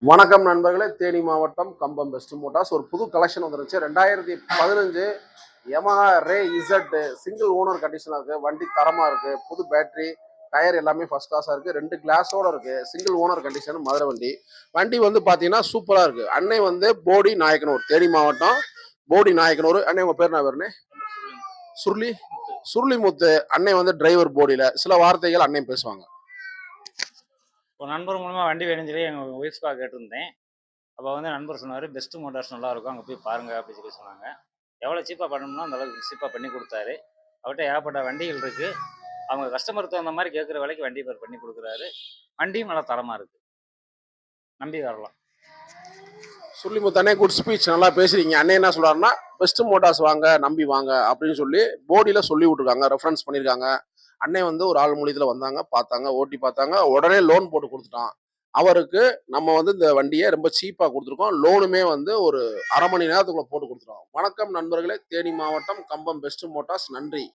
வணக்கம் நண்பர்களே, தேனி மாவட்டம் கம்பம் பெஸ்ட் மோட்டார்ஸ் ஒரு புது கலெக்ஷன் வந்துருச்சு. 2015 Yamaha Ray Z single owner கண்டிஷனாக இருக்கு. வண்டி தரமா இருக்கு. புது பேட்டரி, டயர் எல்லாமே ஃபர்ஸ்ட் கிளாஸா இருக்கு. 2 கிளாஸோட இருக்கு. சிங்கிள் ஓனர் கண்டிஷன் மதுரை வண்டி. வண்டி வந்து பாத்தீங்கன்னா சூப்பரா இருக்கு. அன்னை வந்து போடி நாயக்கனூர், தேனி மாவட்டம் போடி நாயக்கனூர். அண்ணே உங்க பேர் என்ன பேருன்னு? சுருளி சுருளிமுத்து. அன்னை வந்து டிரைவர் போடியில. சில வார்த்தைகள் அன்னை பேசுவாங்க. ஒரு நண்பர் மூலமா வண்டி வேணும்னு சொல்லி எங்கள் ஒய்ஃப்ஸ்க்காக கேட்டிருந்தேன். அப்போ வந்து நண்பர் சொன்னார், பெஸ்ட் மோட்டார்ஸ் நல்லாயிருக்கும், அங்கே போய் பாருங்க அப்படின்னு சொல்லி சொன்னாங்க. எவ்வளோ சீப்பாக பண்ணணுமோ அந்த அளவுக்கு சீப்பாக பண்ணி கொடுத்தாரு. அவர்கிட்ட ஏகப்பட்ட வண்டிகள் இருக்குது. அவங்க கஸ்டமருக்கு தகுந்த மாதிரி கேட்குற விலைக்கு வண்டி பண்ணி கொடுக்குறாரு. வண்டியும் நல்லா தரமாக இருக்குது, நம்பி வரலாம். சுருளிமுத்து அண்ணே, குட் ஸ்பீச், நல்லா பேசுறீங்க. அண்ணே என்ன சொல்றாருன்னா, பெஸ்ட் மோட்டார்ஸ் வாங்க, நம்பி வாங்க அப்படின்னு சொல்லி போடியில சொல்லி விட்டுருக்காங்க, ரெஃபரன்ஸ் பண்ணியிருக்காங்க. அண்ணே வந்து ஒரு ஆள் மூலியத்தில் வந்தாங்க, பார்த்தாங்க, ஓட்டி பார்த்தாங்க, உடனே லோன் போட்டு கொடுத்துட்டான். அவருக்கு நம்ம வந்து இந்த வண்டியை ரொம்ப சீப்பா கொடுத்துருக்கோம். லோனுமே வந்து ஒரு 1/2 மணி நேரத்துக்குள்ள போட்டு கொடுத்துருவோம். வணக்கம் நண்பர்களே, தேனி மாவட்டம் கம்பம் பெஸ்ட் மோட்டார்ஸ். நன்றி.